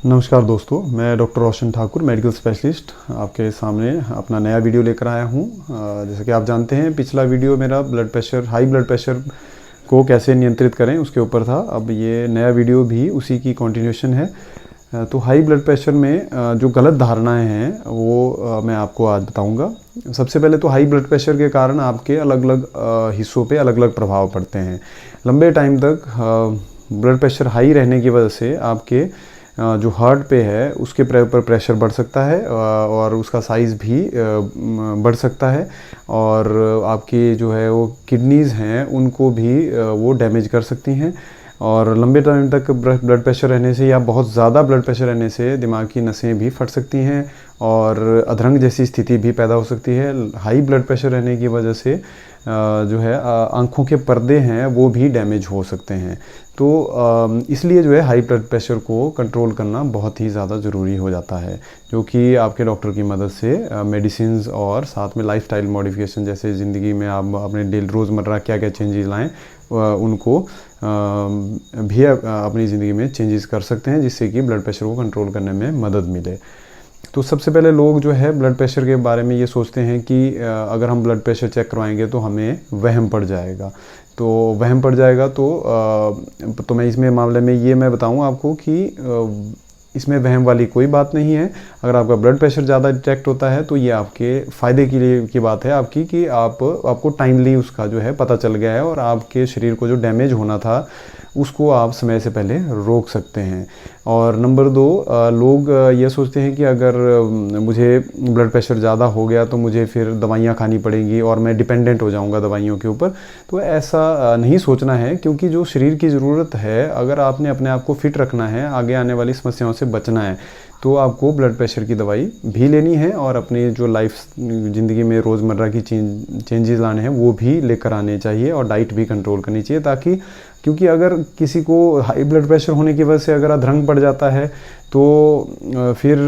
नमस्कार दोस्तों, मैं डॉक्टर रोशन ठाकुर, मेडिकल स्पेशलिस्ट, आपके सामने अपना नया वीडियो लेकर आया हूँ। जैसे कि आप जानते हैं, पिछला वीडियो मेरा हाई ब्लड प्रेशर को कैसे नियंत्रित करें उसके ऊपर था। अब ये नया वीडियो भी उसी की कंटिन्यूशन है। तो हाई ब्लड प्रेशर में जो गलत धारणाएं हैं वो मैं आपको आज बताऊंगा। सबसे पहले तो हाई ब्लड प्रेशर के कारण आपके अलग अलग हिस्सों पे अलग अलग प्रभाव पड़ते हैं। लंबे टाइम तक ब्लड प्रेशर हाई रहने की वजह से आपके जो हार्ट पे है उसके ऊपर प्रेशर बढ़ सकता है और उसका साइज़ भी बढ़ सकता है, और आपकी जो है वो किडनीज़ हैं उनको भी वो डैमेज कर सकती हैं। और लंबे टाइम तक ब्लड प्रेशर रहने से या बहुत ज़्यादा ब्लड प्रेशर रहने से दिमाग की नसें भी फट सकती हैं और अधरंग जैसी स्थिति भी पैदा हो सकती है। हाई ब्लड प्रेशर रहने की वजह से जो है आँखों के पर्दे हैं वो भी डैमेज हो सकते हैं। तो इसलिए जो है हाई ब्लड प्रेशर को कंट्रोल करना बहुत ही ज़्यादा ज़रूरी हो जाता है, जो कि आपके डॉक्टर की मदद से मेडिसिन्स और साथ में लाइफस्टाइल मॉडिफिकेशन, जैसे ज़िंदगी में आप अपने रोज़मर्रा क्या क्या चेंजेस लाएं उनको भी अपनी ज़िंदगी में चेंजेस कर सकते हैं, जिससे कि ब्लड प्रेशर को कंट्रोल करने में मदद मिले। तो सबसे पहले लोग जो है ब्लड प्रेशर के बारे में ये सोचते हैं कि अगर हम ब्लड प्रेशर चेक करवाएंगे तो हमें वहम पड़ जाएगा। तो मैं इसमें मामले में ये मैं बताऊं आपको कि इसमें वहम वाली कोई बात नहीं है। अगर आपका ब्लड प्रेशर ज़्यादा डिटेक्ट होता है तो ये आपके फ़ायदे के लिए की बात है आपकी, कि आपको टाइमली उसका जो है पता चल गया है और आपके शरीर को जो डैमेज होना था उसको आप समय से पहले रोक सकते हैं। और नंबर 2, लोग ये सोचते हैं कि अगर मुझे ब्लड प्रेशर ज़्यादा हो गया तो मुझे फिर दवाइयाँ खानी पड़ेंगी और मैं डिपेंडेंट हो जाऊँगा दवाइयों के ऊपर। तो ऐसा नहीं सोचना है, क्योंकि जो शरीर की ज़रूरत है, अगर आपने अपने आप को फिट रखना है, आगे आने वाली समस्याओं से बचना है, तो आपको ब्लड प्रेशर की दवाई भी लेनी है और अपनी जो लाइफ ज़िंदगी में रोज़मर्रा की चेंजेस लाने हैं वो भी लेकर आने चाहिए और डाइट भी कंट्रोल करनी चाहिए। क्योंकि अगर किसी को हाई ब्लड प्रेशर होने की वजह से अगर अधरंग पड़ जाता है तो फिर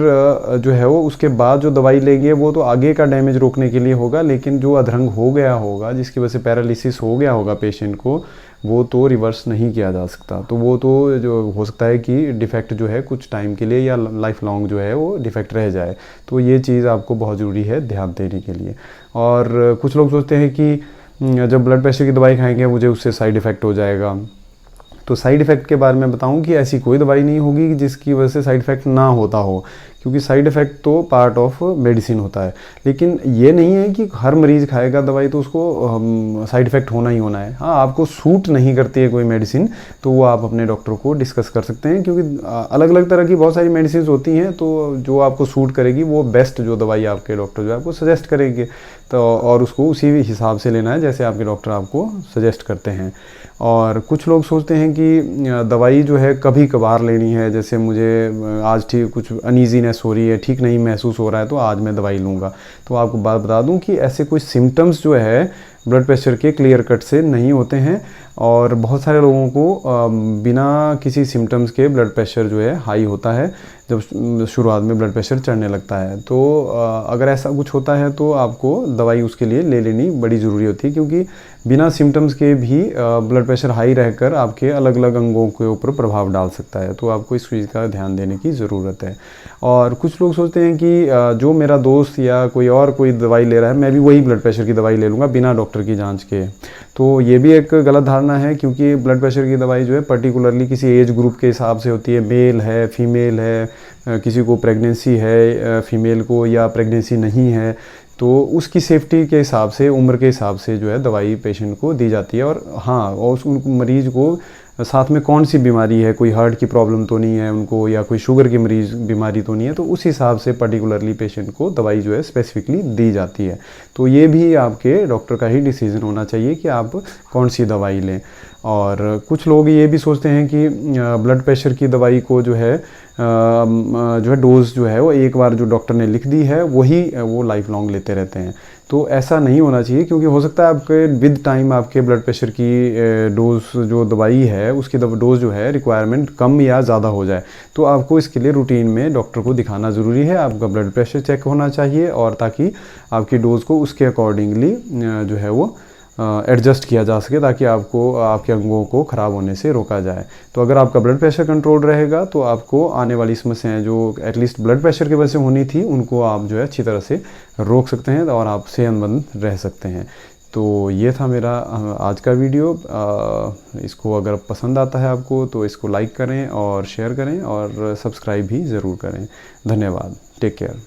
जो है वो उसके बाद जो दवाई लेंगे वो तो आगे का डैमेज रोकने के लिए होगा, लेकिन जो अधरंग हो गया होगा, जिसकी वजह से पैरालिसिस हो गया होगा पेशेंट को, वो तो रिवर्स नहीं किया जा सकता। तो वो तो जो हो सकता है कि डिफेक्ट जो है कुछ टाइम के लिए या लाइफ लॉन्ग जो है वो डिफेक्ट रह जाए। तो ये चीज़ आपको बहुत ज़रूरी है ध्यान देने के लिए। और कुछ लोग सोचते हैं कि जब ब्लड प्रेशर की दवाई खाएंगे मुझे उससे साइड इफ़ेक्ट हो जाएगा। तो साइड इफ़ेक्ट के बारे में बताऊं कि ऐसी कोई दवाई नहीं होगी कि जिसकी वजह से साइड इफ़ेक्ट ना होता हो, क्योंकि साइड इफ़ेक्ट तो पार्ट ऑफ मेडिसिन होता है। लेकिन ये नहीं है कि हर मरीज़ खाएगा दवाई तो उसको साइड इफ़ेक्ट होना ही होना है। हाँ, आपको सूट नहीं करती है कोई मेडिसिन तो वो आप अपने डॉक्टर को डिस्कस कर सकते हैं, क्योंकि अलग अलग तरह की बहुत सारी मेडिसिन होती हैं। तो जो आपको सूट करेगी वो बेस्ट जो दवाई आपके डॉक्टर जो है आपको सजेस्ट करेंगे, तो और उसको उसी हिसाब से लेना है जैसे आपके डॉक्टर आपको सजेस्ट करते हैं। और कुछ लोग सोचते हैं कि दवाई जो है कभी कभार लेनी है, जैसे मुझे आज ठीक कुछ अनईजीनेस हो रही है, ठीक नहीं महसूस हो रहा है तो आज मैं दवाई लूँगा। तो आपको बात बता दूं कि ऐसे कोई सिम्टम्स जो है ब्लड प्रेशर के क्लियर कट से नहीं होते हैं, और बहुत सारे लोगों को बिना किसी सिम्टम्स के ब्लड प्रेशर जो है हाई होता है जब शुरुआत में ब्लड प्रेशर चढ़ने लगता है। तो अगर ऐसा कुछ होता है तो आपको दवाई उसके लिए ले लेनी बड़ी ज़रूरी होती है, क्योंकि बिना सिम्टम्स के भी ब्लड प्रेशर हाई रहकर आपके अलग अलग अंगों के ऊपर प्रभाव डाल सकता है। तो आपको इस चीज़ का ध्यान देने की ज़रूरत है। और कुछ लोग सोचते हैं कि जो मेरा दोस्त या कोई दवाई ले रहा है मैं भी वही ब्लड प्रेशर की दवाई ले लूँगा बिना डॉक्टर की जांच के। तो ये भी एक गलत धारणा है, क्योंकि ब्लड प्रेशर की दवाई जो है पर्टिकुलरली किसी एज ग्रुप के हिसाब से होती है। मेल है, फीमेल है, किसी को प्रेगनेंसी है फीमेल को या प्रेगनेंसी नहीं है, तो उसकी सेफ्टी के हिसाब से, उम्र के हिसाब से जो है दवाई पेशेंट को दी जाती है। और हाँ, और उस मरीज़ को साथ में कौन सी बीमारी है, कोई हार्ट की प्रॉब्लम तो नहीं है उनको या कोई शुगर की बीमारी तो नहीं है, तो उस हिसाब से पर्टिकुलरली पेशेंट को दवाई जो है स्पेसिफिकली दी जाती है। तो ये भी आपके डॉक्टर का ही डिसीजन होना चाहिए कि आप कौन सी दवाई लें। और कुछ लोग ये भी सोचते हैं कि ब्लड प्रेशर की दवाई को जो है डोज जो है वो एक बार जो डॉक्टर ने लिख दी है वो लाइफ लॉन्ग लेते रहते हैं। तो ऐसा नहीं होना चाहिए, क्योंकि हो सकता है आपके विद टाइम आपके ब्लड प्रेशर की डोज जो दवाई है उसकी डोज जो है रिक्वायरमेंट कम या ज़्यादा हो जाए। तो आपको इसके लिए रूटीन में डॉक्टर को दिखाना ज़रूरी है, आपका ब्लड प्रेशर चेक होना चाहिए, और ताकि आपकी डोज को उसके अकॉर्डिंगली जो है वो एडजस्ट किया जा सके, ताकि आपको आपके अंगों को ख़राब होने से रोका जाए। तो अगर आपका ब्लड प्रेशर कंट्रोल रहेगा तो आपको आने वाली समस्याएं जो एटलीस्ट ब्लड प्रेशर की वजह से होनी थी, उनको आप जो है अच्छी तरह से रोक सकते हैं और आप सेहतमंद रह सकते हैं। तो ये था मेरा आज का वीडियो। इसको अगर पसंद आता है आपको तो इसको लाइक करें और शेयर करें और सब्सक्राइब भी ज़रूर करें। धन्यवाद। Take care.